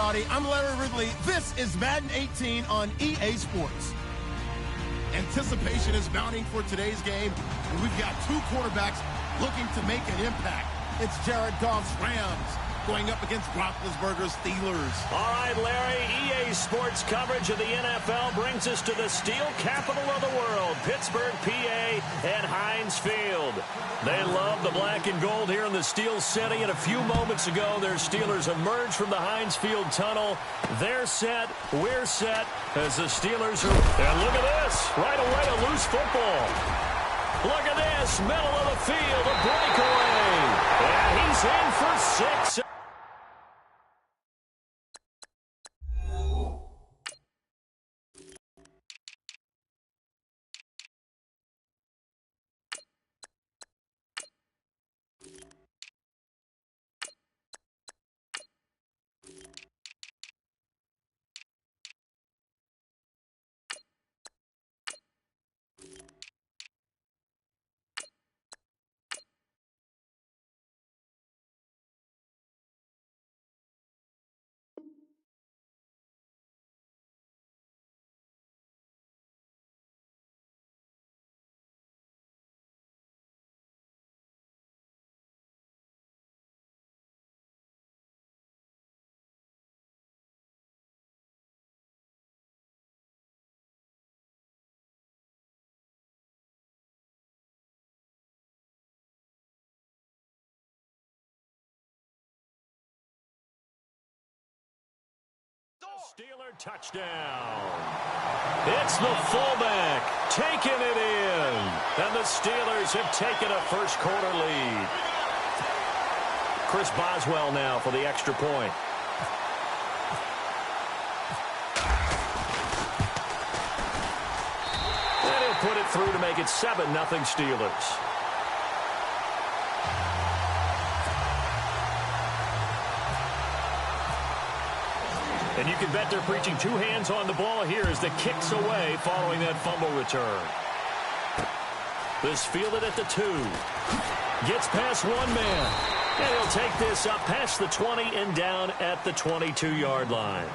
everybody. I'm Larry Ridley. This is Madden 18 on EA Sports. Anticipation is mounting for today's game, and we've got two quarterbacks looking to make an impact. It's Jared Goff's Rams going up against Roethlisberger's Steelers. All right, Larry, EA Sports coverage of the NFL brings us to the steel capital of the world, Pittsburgh, PA, and Heinz Field. They love the black and gold here in the Steel City, and a few moments ago, their Steelers emerged from the Heinz Field tunnel. They're set, we're set, as the Steelers are... And look at this, right away, a loose football. Look at this, middle of the field, a breakaway. And he's in for 6. Steeler touchdown. It's the fullback taking it in. And the Steelers have taken a first quarter lead. Chris Boswell now for the extra point. And he'll put it through to make it 7-0 Steelers. And you can bet they're preaching two hands on the ball here as the kick's away following that fumble return. This fielded at the 2. Gets past one man. And he'll take this up past the 20 and down at the 22-yard line.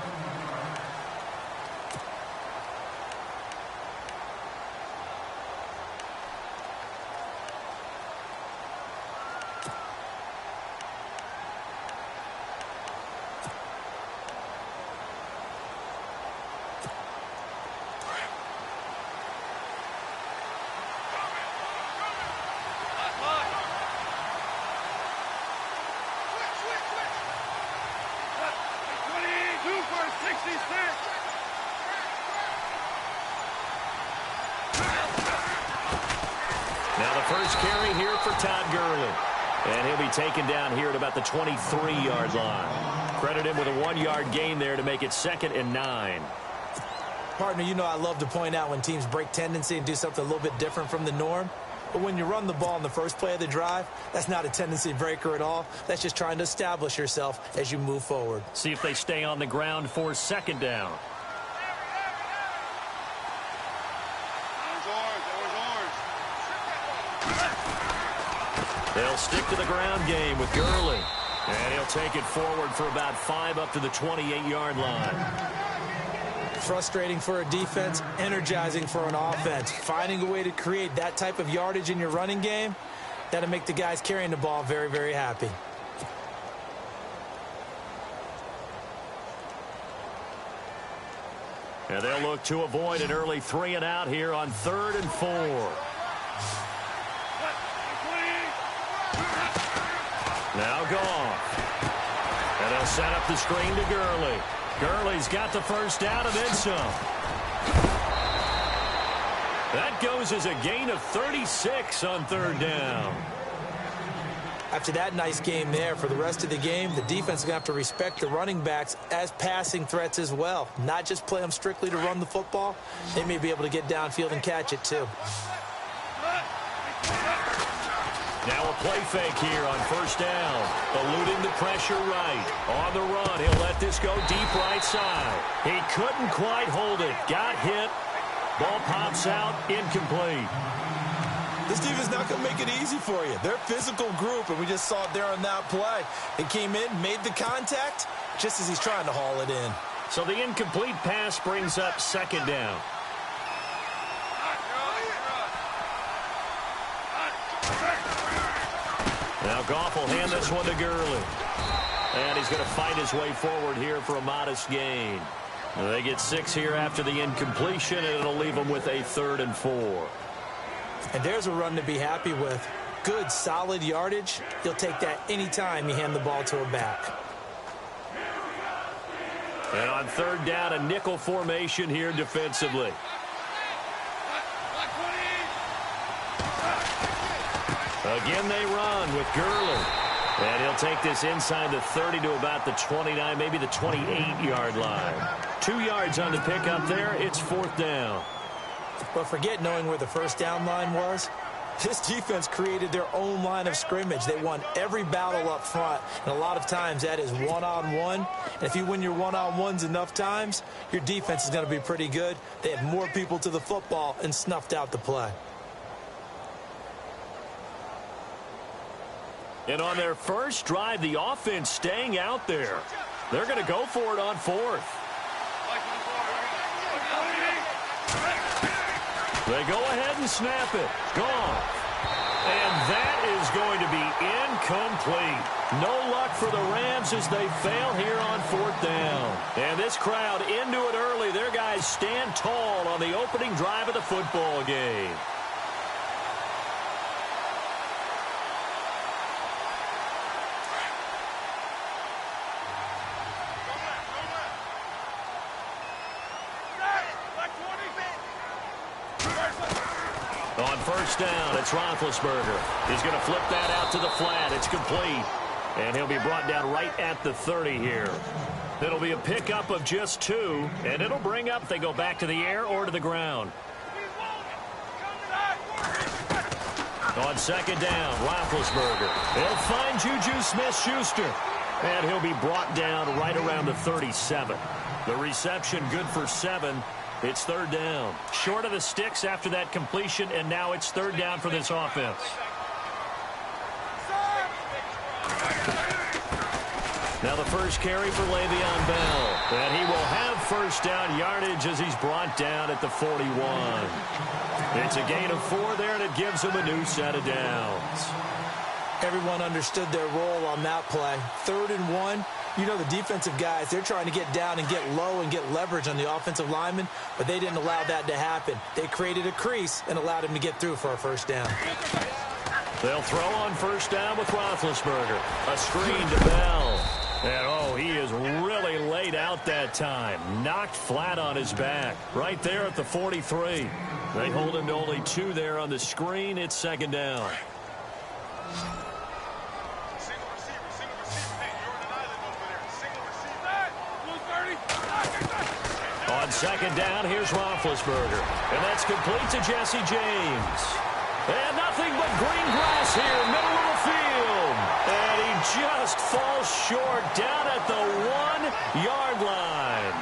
Now the first carry here for Todd Gurley. And he'll be taken down here at about the 23-yard line. Credit him with a 1-yard gain there to make it 2nd and 9. Partner, you know I love to point out when teams break tendency and do something a little bit different from the norm. But when you run the ball in the first play of the drive, that's not a tendency breaker at all. That's just trying to establish yourself as you move forward. See if they stay on the ground for 2nd down. They'll stick to the ground game with Gurley. And he'll take it forward for about 5 up to the 28-yard line. Frustrating for a defense, energizing for an offense. Finding a way to create that type of yardage in your running game, that'll make the guys carrying the ball very, very happy. And they'll look to avoid an early 3 and out here on 3rd and 4. Now Goff. And they'll set up the screen to Gurley. Gurley's got the first down and then some. That goes as a gain of 36 on 3rd down. After that nice game there, for the rest of the game, the defense is going to have to respect the running backs as passing threats as well. Not just play them strictly to run the football. They may be able to get downfield and catch it too. Now a play fake here on 1st down. Eluding the pressure right. On the run, he'll let this go deep right side. He couldn't quite hold it. Got hit. Ball pops out. Incomplete. This defense not going to make it easy for you. They're a physical group, and we just saw it there on that play. They came in, made the contact, just as he's trying to haul it in. So the incomplete pass brings up second down. Now Goff will hand this one to Gurley. And he's going to fight his way forward here for a modest gain. They get 6 here after the incompletion, and it'll leave them with a 3rd and 4. And there's a run to be happy with. Good, solid yardage. You'll take that anytime you hand the ball to a back. And on 3rd down, a nickel formation here defensively. Again, they run with Gurley. And he'll take this inside the 30 to about the 29, maybe the 28-yard line. 2 yards on the pickup there. It's 4th down. But forget knowing where the first down line was. This defense created their own line of scrimmage. They won every battle up front, and a lot of times that is one-on-one. And if you win your one-on-ones enough times, your defense is going to be pretty good. They had more people to the football and snuffed out the play. And on their first drive, the offense staying out there. They're going to go for it on 4th. They go ahead and snap it. Gone. And that is going to be incomplete. No luck for the Rams as they fail here on 4th down. And this crowd into it early. Their guys stand tall on the opening drive of the football game. On 1st down, it's Roethlisberger. He's going to flip that out to the flat. It's complete. And he'll be brought down right at the 30 here. It'll be a pickup of just 2, and it'll bring up if they go back to the air or to the ground. On 2nd down, Roethlisberger. They'll find Juju Smith-Schuster. And he'll be brought down right around the 37. The reception good for 7. It's 3rd down. Short of the sticks after that completion, and now it's 3rd down for this offense. Now the first carry for Le'Veon Bell. And he will have 1st down yardage as he's brought down at the 41. It's a gain of 4 there, and it gives him a new set of downs. Everyone understood their role on that play. 3rd and 1. You know the defensive guys, they're trying to get down and get low and get leverage on the offensive lineman, but they didn't allow that to happen. They created a crease and allowed him to get through for a 1st down. They'll throw on 1st down with Roethlisberger. A screen to Bell. And, oh, he is really laid out that time. Knocked flat on his back. Right there at the 43. They hold him to only 2 there on the screen. It's 2nd down. On 2nd down, here's Roethlisberger. And that's complete to Jesse James. And nothing but green grass here, middle of the field. And he just falls short down at the 1-yard line.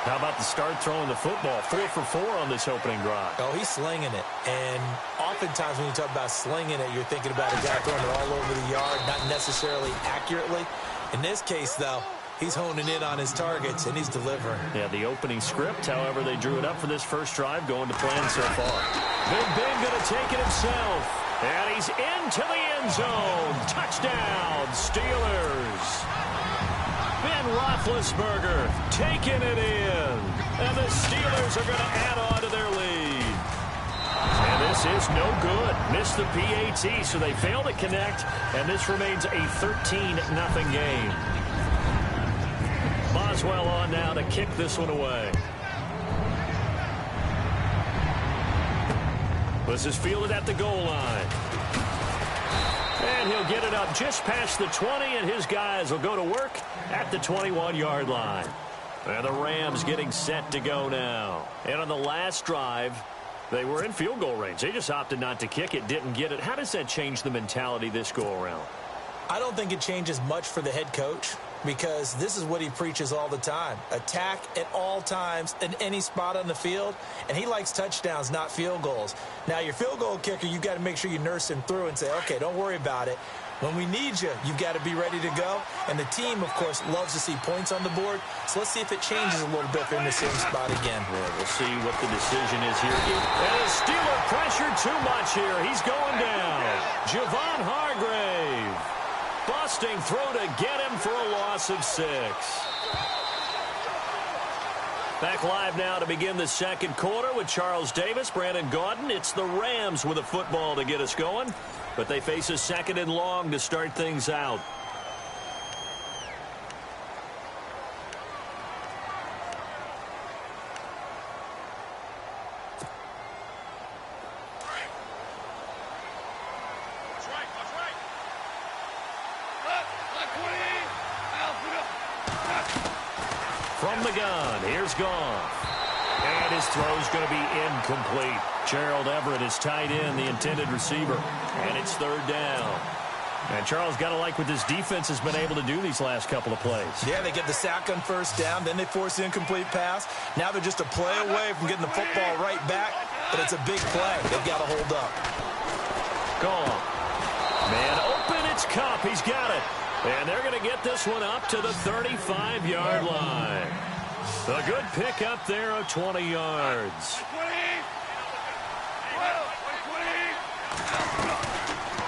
How about the start throwing the football? 4 for 4 on this opening drive. Oh, he's slinging it. And oftentimes when you talk about slinging it, you're thinking about a guy throwing it all over the yard, not necessarily accurately. In this case, though, he's honing in on his targets, and he's delivering. Yeah, the opening script, however, they drew it up for this first drive, going to plan so far. Big Ben going to take it himself. And he's into the end zone. Touchdown, Steelers. Ben Roethlisberger taking it in. And the Steelers are going to add on to their lead. And this is no good. Missed the PAT, so they fail to connect. And this remains a 13-0 game. Boswell on now to kick this one away. This is fielded at the goal line. And he'll get it up just past the 20, and his guys will go to work at the 21-yard line. And the Rams getting set to go now. And on the last drive, they were in field goal range. They just opted not to kick it, didn't get it. How does that change the mentality this go-around? I don't think it changes much for the head coach. because this is what he preaches all the time. Attack at all times in any spot on the field, and he likes touchdowns, not field goals. Now, your field goal kicker, you've got to make sure you nurse him through and say, okay, don't worry about it. When we need you, you've got to be ready to go. And the team, of course, loves to see points on the board. So let's see if it changes a little bit if they're in the same spot again. Yeah, we'll see what the decision is here. And a Steeler pressure too much here. He's going down. Javon Hargrave busting through to get him for a loss of 6. Back live now to begin the second quarter with Charles Davis, Brandon Gaudin. It's the Rams with a football to get us going, but they face a second and long to start things out. From the gun, here's Goff. And his throw's going to be incomplete. Gerald Everett is tight end, the intended receiver. And it's third down. And Charles, got to like what this defense has been able to do these last couple of plays. Yeah, they get the sack on first down, then they force the incomplete pass. Now they're just a play away from getting the football right back, but it's a big play. They've got to hold up. Goff. Man open, it's Kupp. He's got it. And they're going to get this one up to the 35-yard line. A good pickup there of 20 yards.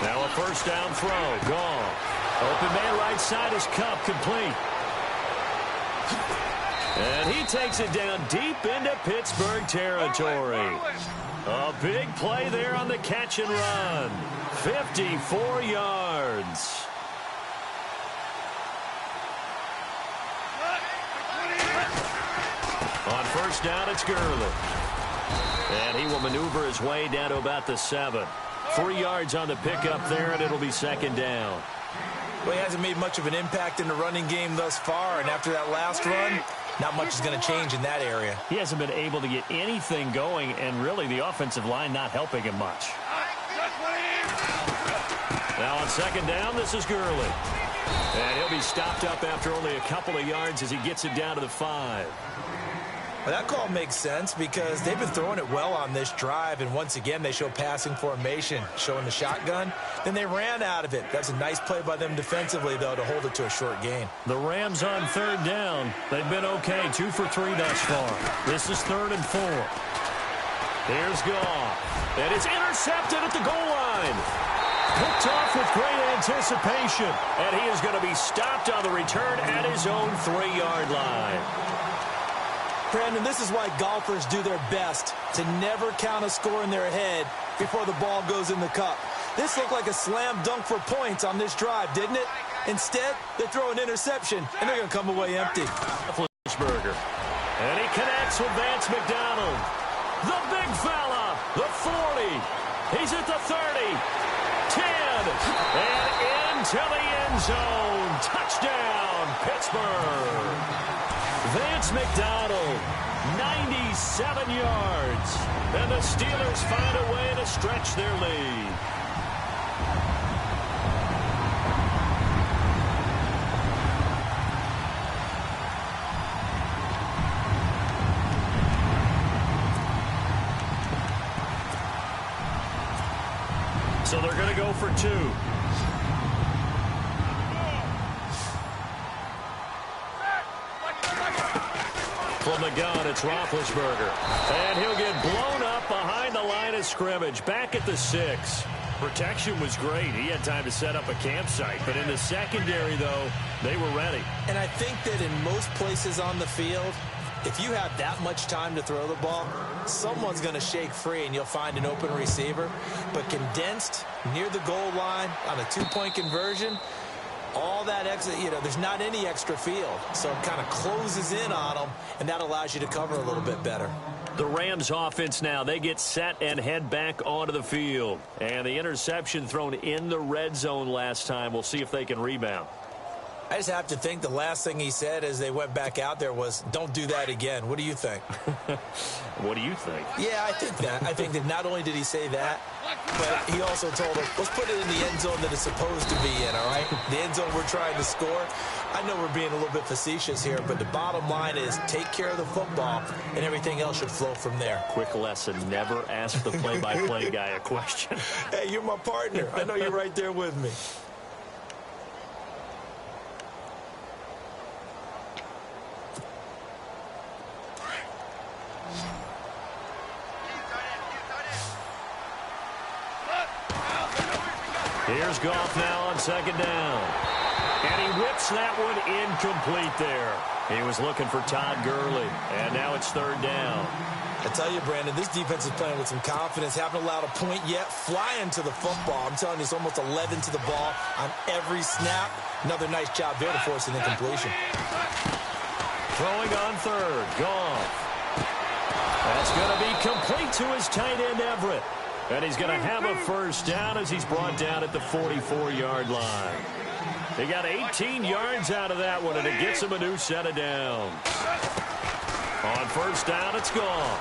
Now a first down throw. Goff. Open man right side is Kupp, complete. And he takes it down deep into Pittsburgh territory. A big play there on the catch and run. 54 yards. On first down, it's Gurley. And he will maneuver his way down to about the 7. 3 yards on the pickup there, and it'll be second down. Well, he hasn't made much of an impact in the running game thus far, and after that last run, not much is going to change in that area. He hasn't been able to get anything going, and really the offensive line not helping him much. Now on second down, this is Gurley. And he'll be stopped up after only a couple of yards as he gets it down to the 5. Well, that call makes sense because they've been throwing it well on this drive, and once again they show passing formation, showing the shotgun. Then they ran out of it. That's a nice play by them defensively, though, to hold it to a short gain. The Rams on third down. They've been okay, 2 for 3 thus far. This is 3rd and 4. Here's Goff. And it's intercepted at the goal line. Picked off with great anticipation. And he is going to be stopped on the return at his own 3-yard line. Brandon, this is why golfers do their best to never count a score in their head before the ball goes in the cup. This looked like a slam dunk for points on this drive, didn't it? Instead, they throw an interception, and they're going to come away empty. Roethlisberger. And he connects with Vance McDonald. The big fella, the 40. He's at the 30. 10. And into the end zone. Touchdown, Pittsburgh. Vance McDonald, 97 yards. And the Steelers find a way to stretch their lead. So they're going to go for 2. From the gun, it's Roethlisberger. And he'll get blown up behind the line of scrimmage. Back at the 6. Protection was great. He had time to set up a campsite. But in the secondary, though, they were ready. And I think that in most places on the field, if you have that much time to throw the ball, someone's going to shake free and you'll find an open receiver. But condensed near the goal line on a 2-point conversion, all that extra, there's not any extra field. So it kind of closes in on them, and that allows you to cover a little bit better. The Rams offense now, they get set and head back onto the field. And the interception thrown in the red zone last time. We'll see if they can rebound. I just have to think the last thing he said as they went back out there was, don't do that again. What do you think? What do you think? Yeah, I think that. I think that not only did he say that, but he also told them, let's put it in the end zone that it's supposed to be in, all right? The end zone we're trying to score. I know we're being a little bit facetious here, but the bottom line is take care of the football, and everything else should flow from there. Quick lesson, never ask the play-by-play guy a question. Hey, you're my partner. I know you're right there with me. Here's Goff now on second down. And he whips that one incomplete there. He was looking for Todd Gurley. And now it's third down. I tell you, Brandon, this defense is playing with some confidence. Haven't allowed a point yet. Flying to the football. I'm telling you, it's almost 11 to the ball on every snap. Another nice job there to force an incompletion. Throwing on third. Goff. That's going to be complete to his tight end, Everett. And he's going to have a first down as he's brought down at the 44-yard line. He got 18 yards out of that one, and it gets him a new set of downs. On first down, it's gone.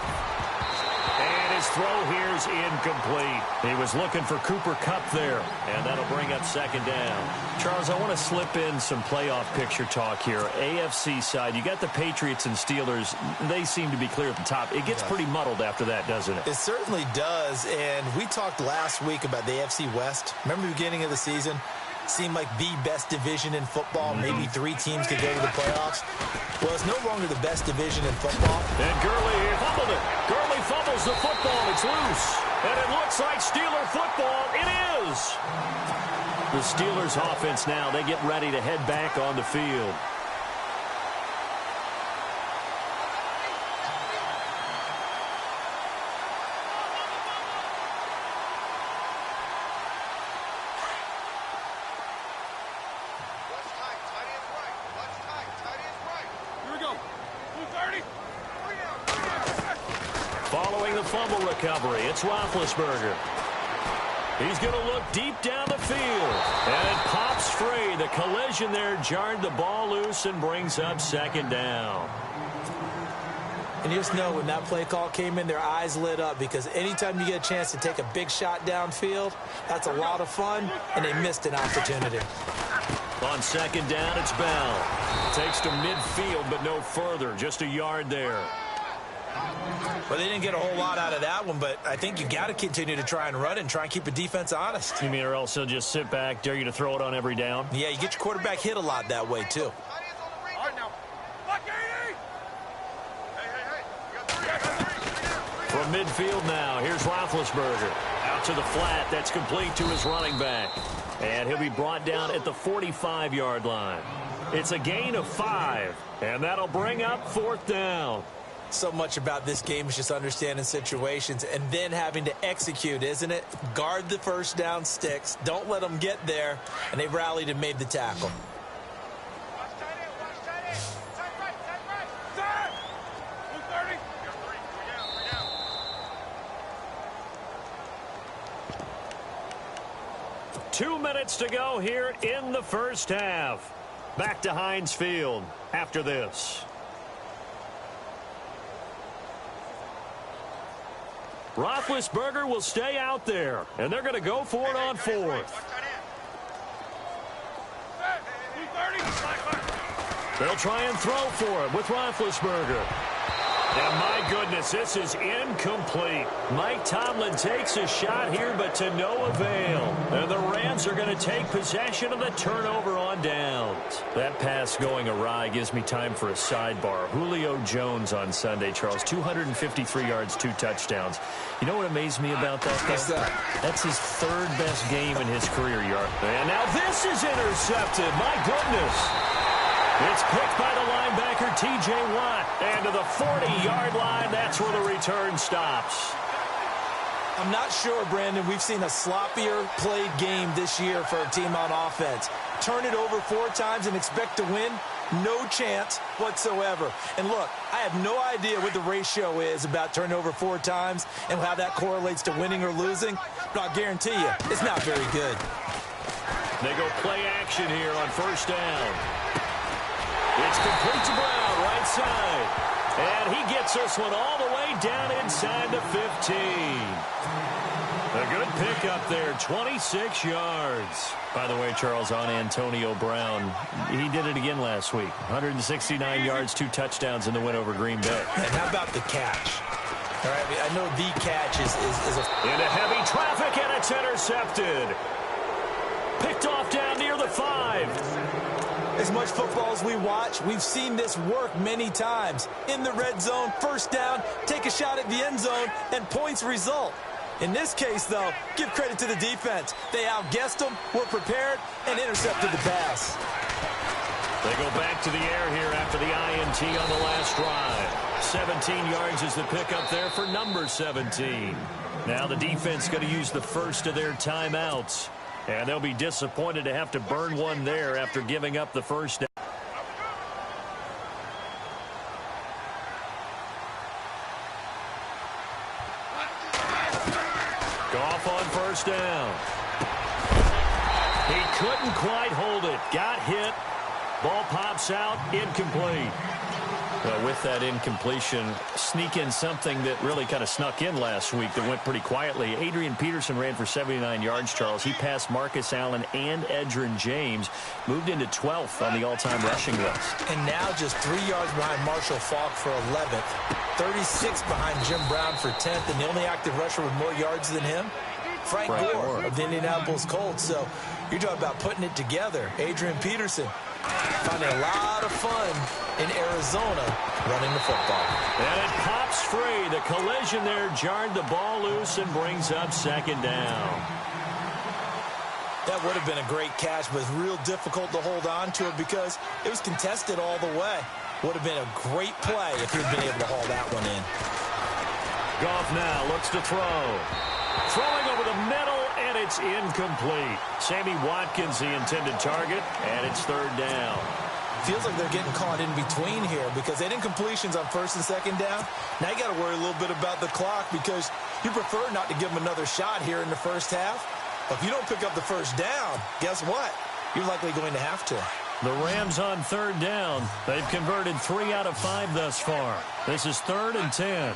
And his throw here is incomplete. He was looking for Cooper Kupp there, and that'll bring up second down. Charles, I want to slip in some playoff picture talk here. AFC side, you got the Patriots and Steelers. They seem to be clear at the top. It gets pretty muddled after that, doesn't it? It certainly does, and we talked last week about the AFC West. Remember the beginning of the season? Seemed like the best division in football. Maybe 3 teams could go to the playoffs. Well, it's no longer the best division in football. And Gurley fumbled it. Gurley fumbles the football. It's loose. And it looks like Steeler football. It is. The Steelers offense now, they get ready to head back on the field. Following the fumble recovery, it's Roethlisberger. He's going to look deep down the field. And it pops free. The collision there jarred the ball loose and brings up second down. And you just know when that play call came in, their eyes lit up, because anytime you get a chance to take a big shot downfield, that's a lot of fun, and they missed an opportunity. On second down, it's Bell. Takes to midfield, but no further. Just a yard there. Well, they didn't get a whole lot out of that one, but I think you got to continue to try and run and try and keep the defense honest. You mean or else he'll just sit back, dare you to throw it on every down? Yeah, you get your quarterback hit a lot that way, too. From midfield now, here's Roethlisberger. Out to the flat. That's complete to his running back. And he'll be brought down at the 45-yard line. It's a gain of 5, and that'll bring up fourth down. So much about this game is just understanding situations and then having to execute, isn't it? Guard the first down sticks. Don't let them get there. And they rallied and made the tackle. Two minutes to go here in the first half. Back to Heinz Field after this. Roethlisberger will stay out there, and they're going to go for it on fourth. They'll try and throw for it with Roethlisberger. And my goodness, this is incomplete. Mike Tomlin takes a shot here, but to no avail. And the Rams are going to take possession of the turnover on downs. That pass going awry gives me time for a sidebar. Julio Jones on Sunday, Charles, 253 yards, 2 touchdowns. You know what amazed me about that, though? What's that? That's his 3rd best game in his career, Yard. And now this is intercepted. My goodness. It's picked by the linebacker, T.J. Watt. And to the 40-yard line, that's where the return stops. I'm not sure, Brandon, we've seen a sloppier played game this year for a team on offense. Turn it over 4 times and expect to win? No chance whatsoever. And look, I have no idea what the ratio is about turning over 4 times and how that correlates to winning or losing, but I'll guarantee you it's not very good. They go play action here on first down. It's complete to Brown, right side. And he gets this one all the way down inside the 15. A good pickup there, 26 yards. By the way, Charles, on Antonio Brown, he did it again last week. 169 yards, 2 touchdowns in the win over Green Bay. And how about the catch? All right, I know the catch is into heavy traffic, and it's intercepted. Picked off down near the 5. As much football as we watch, we've seen this work many times. In the red zone, first down, take a shot at the end zone, and points result. In this case, though, give credit to the defense. They outguessed them, were prepared, and intercepted the pass. They go back to the air here after the INT on the last drive. 17 yards is the pickup there for number 17. Now the defense going to use the first of their timeouts. And they'll be disappointed to have to burn one there after giving up the first down. Goff on first down. He couldn't quite hold it. Got hit. Ball pops out. Incomplete. Well, with that incompletion, sneak in something that really kind of snuck in last week that went pretty quietly. Adrian Peterson ran for 79 yards, Charles. He passed Marcus Allen and Edgerrin James. Moved into 12th on the all-time rushing list. And now just 3 yards behind Marshall Faulk for 11th. 36 behind Jim Brown for 10th. And the only active rusher with more yards than him, Frank Gore of the Indianapolis Colts. So you're talking about putting it together. Adrian Peterson finding a lot of fun in Arizona running the football. And it pops free. The collision there jarred the ball loose and brings up second down. That would have been a great catch, but it's real difficult to hold on to it because it was contested all the way. Would have been a great play if he'd been able to haul that one in. Goff now looks to throw. Throwing over the middle, and it's incomplete. Sammy Watkins, the intended target, and it's third down. Feels like they're getting caught in between here because they had incompletions on first and second down. Now you got to worry a little bit about the clock because you prefer not to give them another shot here in the first half. But if you don't pick up the first down, guess what? You're likely going to have to. The Rams on third down. They've converted 3 out of 5 thus far. This is 3rd and 10.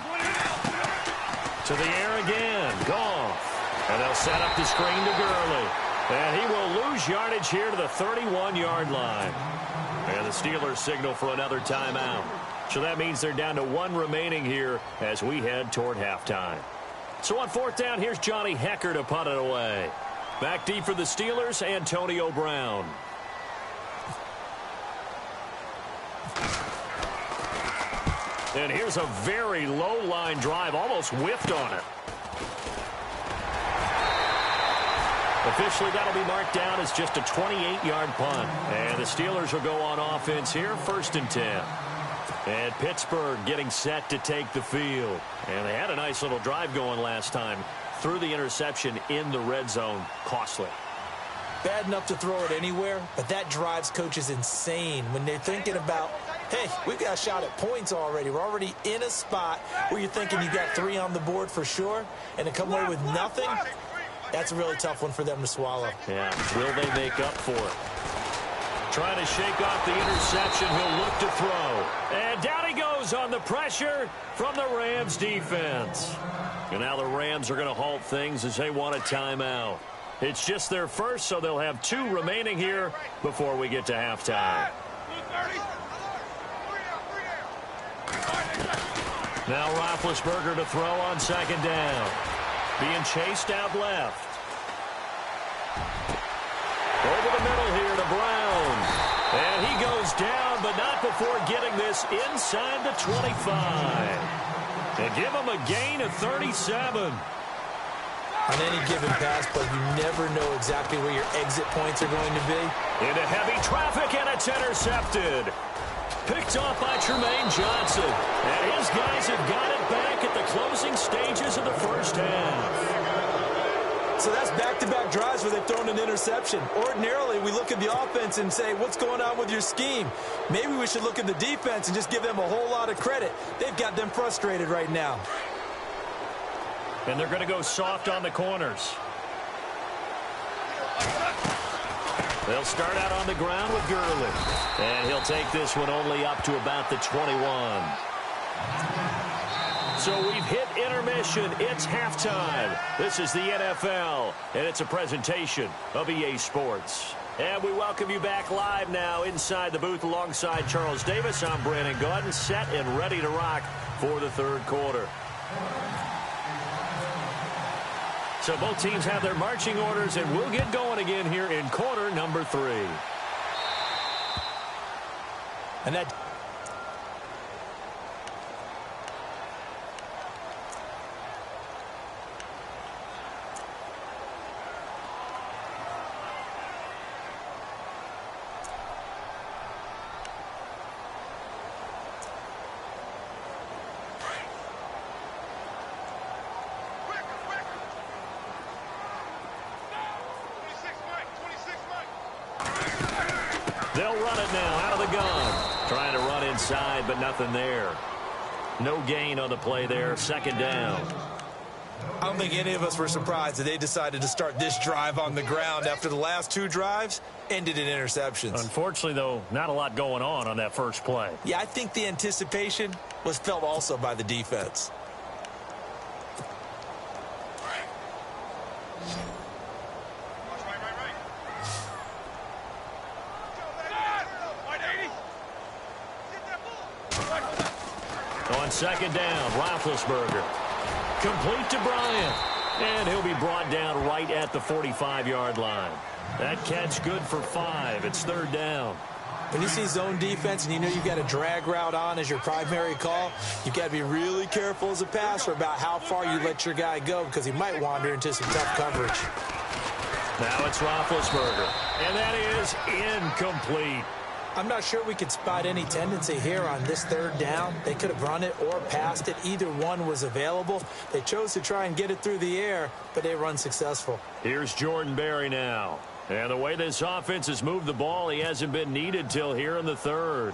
To the air again. Goff. And they'll set up the screen to Gurley. And he will lose yardage here to the 31-yard line. And the Steelers signal for another timeout. So that means they're down to 1 remaining here as we head toward halftime. So on 4th down, here's Johnny Hekker to punt it away. Back deep for the Steelers, Antonio Brown. And here's a very low-line drive, almost whiffed on it. Officially, that'll be marked down as just a 28-yard punt. And the Steelers will go on offense here, 1st and 10. And Pittsburgh getting set to take the field. And they had a nice little drive going last time. Threw the interception in the red zone. Costly. Bad enough to throw it anywhere, but that drives coaches insane when they're thinking about, hey, we've got a shot at points already. We're already in a spot where you're thinking you got 3 on the board for sure, and to come away with nothing, that's a really tough one for them to swallow. Yeah, will they make up for it? Trying to shake off the interception. He'll look to throw. And down he goes on the pressure from the Rams defense. And now the Rams are going to halt things as they want a timeout. It's just their first, so they'll have 2 remaining here before we get to halftime. Now Roethlisberger to throw on second down. Being chased out left. Over the middle here to Brown. And he goes down, but not before getting this inside the 25. They give him a gain of 37. On any given pass, but you never know exactly where your exit points are going to be. Into heavy traffic, and it's intercepted. Picked off by Tremaine Johnson. And his guys have got it back at the closing stages of the first half. So that's back-to-back drives where they've thrown an interception. Ordinarily, we look at the offense and say, what's going on with your scheme? Maybe we should look at the defense and just give them a whole lot of credit. They've got them frustrated right now. And they're going to go soft on the corners. They'll start out on the ground with Gurley. And he'll take this one only up to about the 21. So we've hit intermission. It's halftime. This is the NFL, and it's a presentation of EA Sports. And we welcome you back live now inside the booth alongside Charles Davis. I'm Brandon Gaudin, set and ready to rock for the third quarter. So both teams have their marching orders, and we'll get going again here in quarter number 3. And that... They'll run it now out of the gun. Trying to run inside, but nothing there. No gain on the play there. Second down. I don't think any of us were surprised that they decided to start this drive on the ground after the last 2 drives ended in interceptions. Unfortunately, though, not a lot going on that first play. Yeah, I think the anticipation was felt also by the defense. On second down, Roethlisberger. Complete to Bryant. And he'll be brought down right at the 45-yard line. That catch good for 5. It's third down. When you see zone defense and you know you've got a drag route on as your primary call, you've got to be really careful as a passer about how far you let your guy go because he might wander into some tough coverage. Now it's Roethlisberger. And that is incomplete. I'm not sure we could spot any tendency here on this third down. They could have run it or passed it. Either one was available. They chose to try and get it through the air, but they were unsuccessful. Here's Jordan Berry now. And the way this offense has moved the ball, he hasn't been needed till here in the third.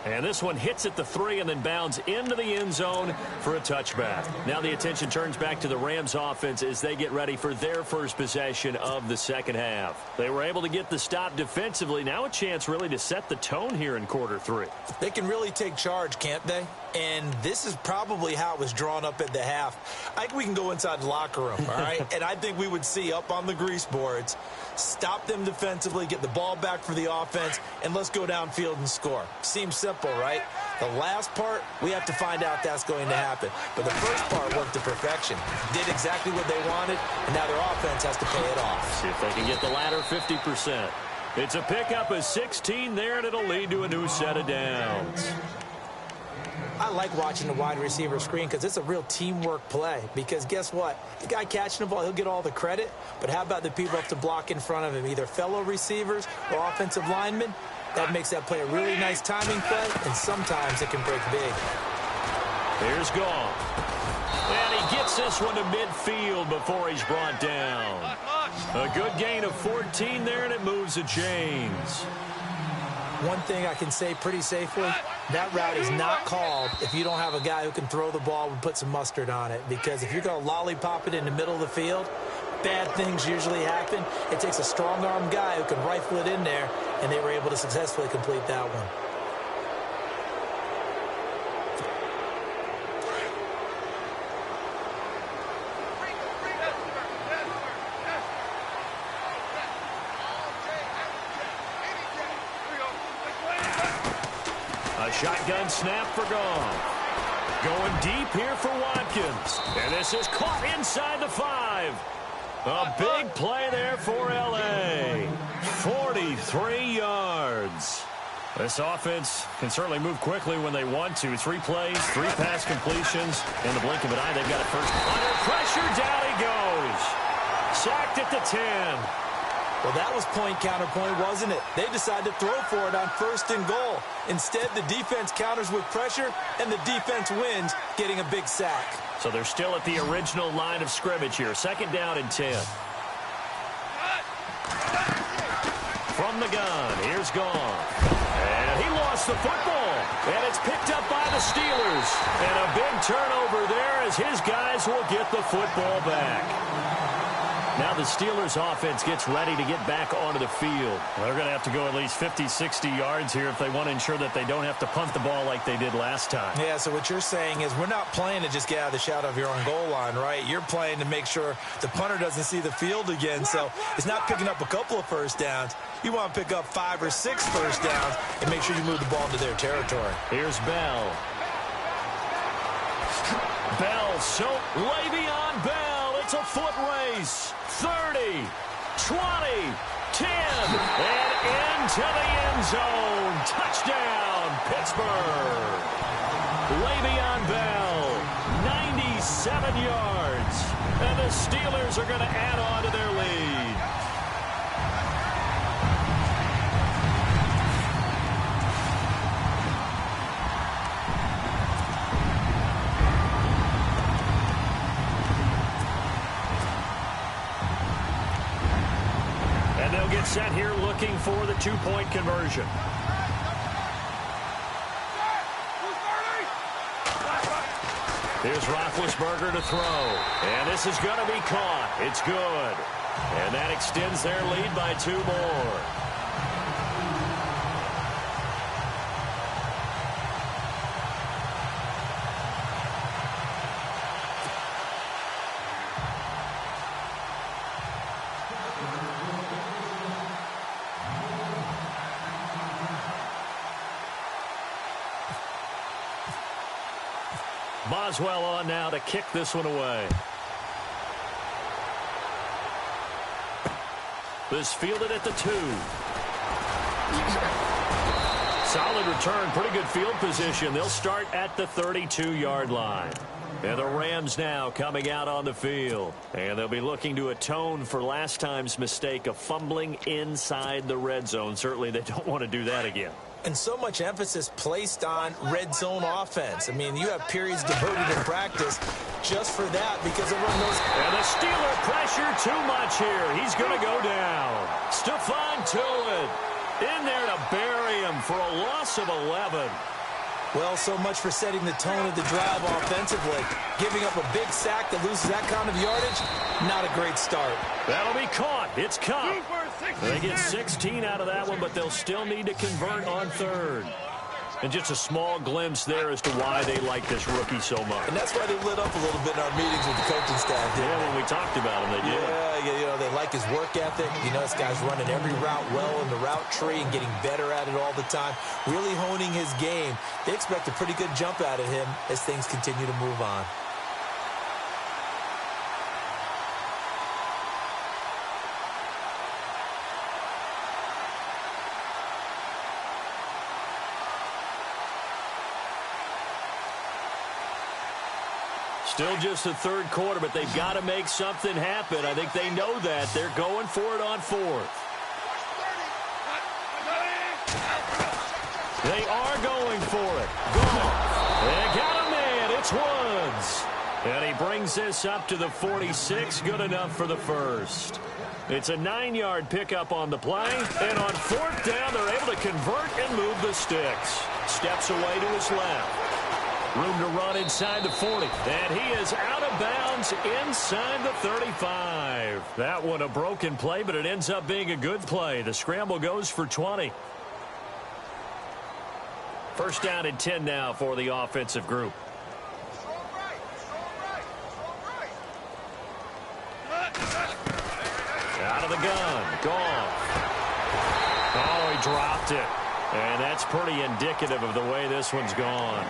And this one hits at the 3 and then bounds into the end zone for a touchback. Now the attention turns back to the Rams offense as they get ready for their first possession of the second half. They were able to get the stop defensively. Now a chance really to set the tone here in quarter 3. They can really take charge, can't they? And this is probably how it was drawn up at the half. I think we can go inside the locker room, all right? And I think we would see up on the grease boards, stop them defensively, get the ball back for the offense, and let's go downfield and score. Seems simple, right? The last part, we have to find out that's going to happen. But the first part worked to perfection. Did exactly what they wanted, and now their offense has to pay it off. See if they can get the latter 50%. It's a pickup of 16 there, and it'll lead to a new set of downs. I like watching the wide receiver screen because it's a real teamwork play. Because guess what? The guy catching the ball, he'll get all the credit. But how about the people who have to block in front of him, either fellow receivers or offensive linemen? That makes that play a really nice timing play, and sometimes it can break big. Here's Gall. And he gets this one to midfield before he's brought down. A good gain of 14 there, and it moves the chains. One thing I can say pretty safely, that route is not called if you don't have a guy who can throw the ball and put some mustard on it. Because if you're going to lollipop it in the middle of the field, bad things usually happen. It takes a strong-arm guy who can rifle it in there, and they were able to successfully complete that one. A shotgun snap for Goff. Going deep here for Watkins. And this is caught inside the 5. A big play there for L.A. 43 yards. This offense can certainly move quickly when they want to. 3 plays, 3 pass completions. In the blink of an eye, they've got it first. Under pressure, down he goes. Sacked at the 10. Well, that was point counterpoint, wasn't it? They decided to throw for it on 1st and goal. Instead, the defense counters with pressure, and the defense wins, getting a big sack. So they're still at the original line of scrimmage here. 2nd down and 10. From the gun, here's Goff. And he lost the football. And it's picked up by the Steelers. And a big turnover there as his guys will get the football back. Now the Steelers offense gets ready to get back onto the field. Well, they're going to have to go at least 50, 60 yards here if they want to ensure that they don't have to punt the ball like they did last time. Yeah, so what you're saying is we're not playing to just get out of the shadow of your own goal line, right? You're playing to make sure the punter doesn't see the field again. So it's not picking up a couple of first downs. You want to pick up 5 or 6 first downs and make sure you move the ball into their territory. Here's Bell. Bell, so Le'Veon Bell. It's a foot race. 30, 20, 10, and into the end zone. Touchdown, Pittsburgh. Le'Veon Bell, 97 yards. And the Steelers are going to add on to their lead. And they'll get set here looking for the two-point conversion. Here's Roethlisberger to throw. And this is going to be caught. It's good. And that extends their lead by 2 more. Boswell on now to kick this one away. This fielded at the 2. Solid return, pretty good field position. They'll start at the 32-yard line. And the Rams now coming out on the field. And they'll be looking to atone for last time's mistake of fumbling inside the red zone. Certainly they don't want to do that again. And so much emphasis placed on red zone offense. I mean, you have periods devoted in practice just for that because everyone knows. And the Steeler pressure too much here. He's going to go down. Stephon Tuitt in there to bury him for a loss of 11. Well, so much for setting the tone of the drive offensively. Giving up a big sack that loses that kind of yardage, not a great start. That'll be caught. It's caught. They get 16 out of that one, but they'll still need to convert on third. And just a small glimpse there as to why they like this rookie so much. And that's why they lit up a little bit in our meetings with the coaching staff. Yeah, when we talked about him, they did. Yeah, you know, they like his work ethic. You know, this guy's running every route well in the route tree and getting better at it all the time. Really honing his game. They expect a pretty good jump out of him as things continue to move on. Still just the third quarter, but they've got to make something happen. I think they know that. They're going for it on 4th. They are going for it. Goff. They got a man. It's Woods. And he brings this up to the 46. Good enough for the first. It's a 9-yard pickup on the play. And on 4th down, they're able to convert and move the sticks. Steps away to his left. Room to run inside the 40. And he is out of bounds inside the 35. That one a broken play, but it ends up being a good play. The scramble goes for 20. First down and 10 now for the offensive group. Out of the gun. Goff. Oh, he dropped it. And that's pretty indicative of the way this one's gone.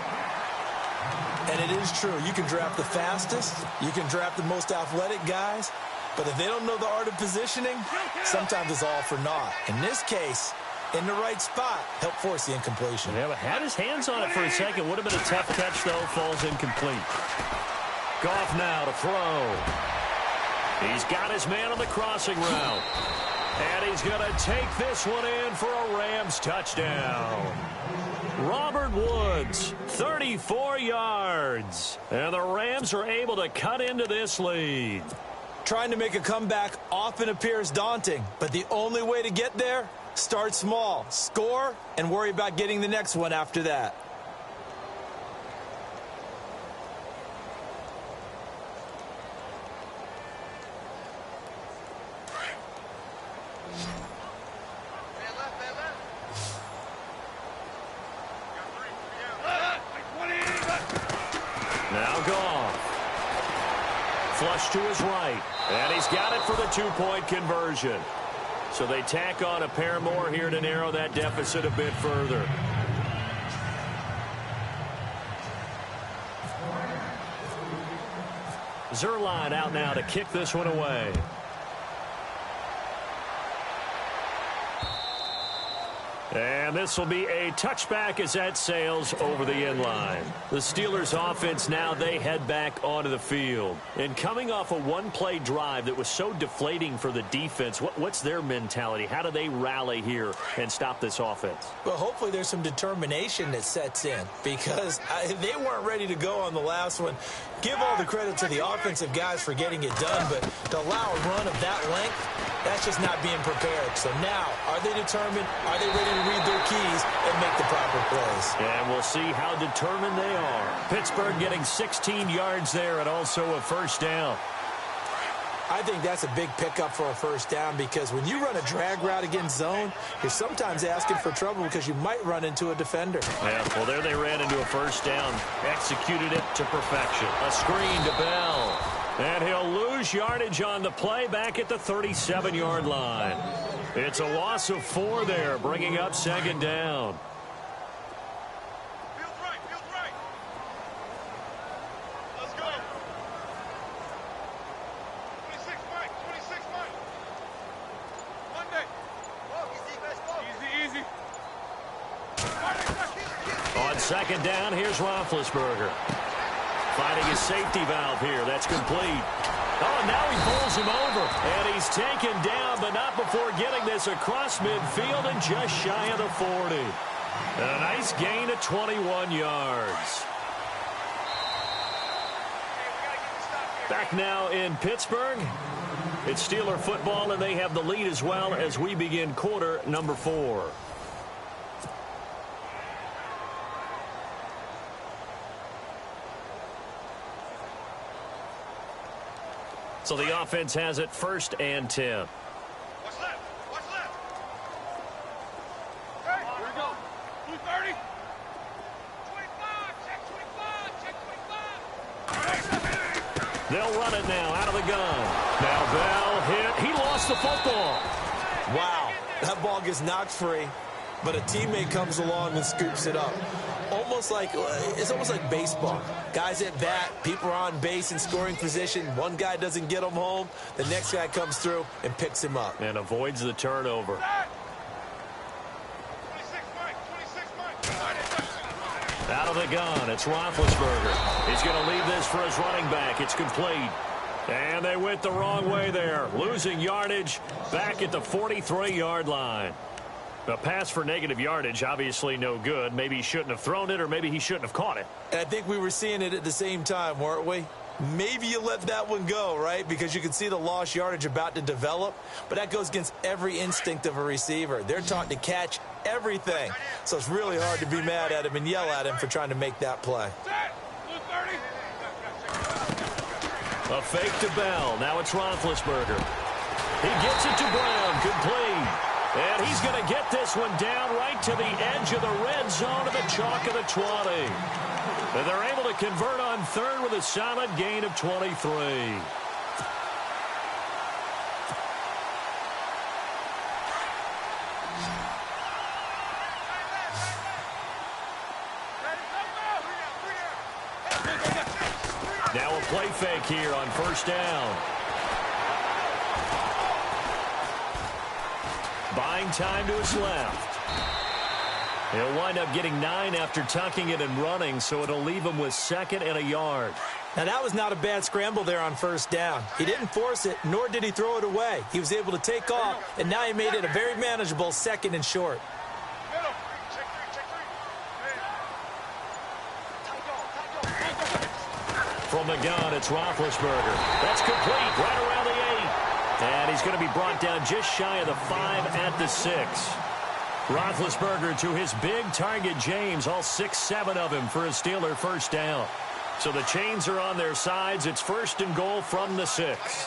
And it is true. You can draft the fastest. You can draft the most athletic guys. But if they don't know the art of positioning, sometimes it's all for naught. In this case, in the right spot, help force the incompletion. Yeah, but had his hands on it for a second. Would have been a tough catch, though. Falls incomplete. Goff now to throw. He's got his man on the crossing route. And he's going to take this one in for a Rams touchdown. Robert Woods, 34 yards. And the Rams are able to cut into this lead. Trying to make a comeback often appears daunting, but the only way to get there, start small, score, and worry about getting the next one after that. kick off. Flush to his right. And he's got it for the two-point conversion. So they tack on a pair more here to narrow that deficit a bit further. Zerline out now to kick this one away. And this will be a touchback as that sails over the end line. The Steelers offense now, they head back onto the field. And coming off a one-play drive that was so deflating for the defense, what's their mentality? How do they rally here and stop this offense? Well, hopefully there's some determination that sets in because they weren't ready to go on the last one. Give all the credit to the offensive guys for getting it done, but to allow a run of that length, that's just not being prepared. So now, are they determined? Are they ready to read their keys and make the proper plays? And we'll see how determined they are. Pittsburgh getting 16 yards there and also a first down. I think that's a big pickup for a first down because when you run a drag route against zone, you're sometimes asking for trouble because you might run into a defender. Yeah, well, there they ran into a first down. Executed it to perfection. A screen to Bell. And he'll lose yardage on the play back at the 37-yard line. It's a loss of 4 there, bringing up second down. Field right. Let's go. 26 Mike. Monday. Easy. On second down, here's Roethlisberger. Finding his safety valve here. That's complete. Oh, now he pulls him over. And he's taken down, but not before getting this across midfield and just shy of the 40. And a nice gain of 21 yards. Back now in Pittsburgh. It's Steeler football, and they have the lead as well as we begin quarter number 4. So the offense has it 1st and 10. What's left? Hey, here we go. 230. 25. Check 25. They'll run it now out of the gun. Now Bell hit. He lost the football. Wow, that ball gets knocked free, but a teammate comes along and scoops it up. It's almost like baseball. Guys at bat, people are on base in scoring position. One guy doesn't get him home. The next guy comes through and picks him up. And avoids the turnover. 26 Mike. Out of the gun, it's Roethlisberger. He's going to leave this for his running back. It's complete. And they went the wrong way there. Losing yardage back at the 43-yard line. A pass for negative yardage, obviously no good. Maybe he shouldn't have thrown it, or maybe he shouldn't have caught it. And I think we were seeing it at the same time, weren't we? Maybe you let that one go, right? Because you can see the lost yardage about to develop. But that goes against every instinct of a receiver. They're taught to catch everything. So it's really hard to be mad at him and yell at him for trying to make that play. A fake to Bell. Now it's Roethlisberger. He gets it to Brown. Complete. And he's going to get this one down right to the edge of the red zone of the chalk of the 20. And they're able to convert on 3rd with a solid gain of 23. Now a play fake here on 1st down. Buying time to his left. He'll wind up getting 9 after tucking it and running, so it'll leave him with 2nd and a yard. Now, that was not a bad scramble there on 1st down. He didn't force it, nor did he throw it away. He was able to take off, and now he made it a very manageable 2nd and short. From the gun, it's Roethlisberger. That's complete right around the 8. And he's going to be brought down just shy of the 5 at the 6. Roethlisberger to his big target, James, all 6-7 of him for a Steeler first down. So the chains are on their sides. It's 1st and goal from the 6.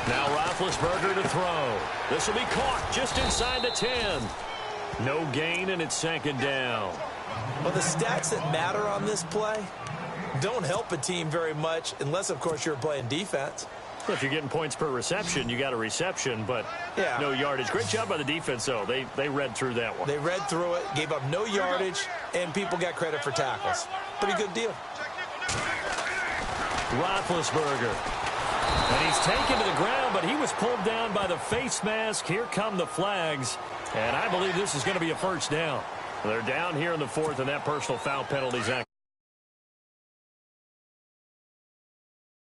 Now Roethlisberger to throw. This will be caught just inside the 10. No gain, and it's second down. Well, the stats that matter on this play don't help a team very much unless, of course, you're playing defense. If you're getting points per reception, you got a reception, but no yardage. Great job by the defense, though. They read through that one. They read through it, gave up no yardage, and people got credit for tackles. Pretty good deal. Roethlisberger. And he's taken to the ground, but he was pulled down by the face mask. Here come the flags, and I believe this is going to be a first down. They're down here in the fourth, and that personal foul penalty is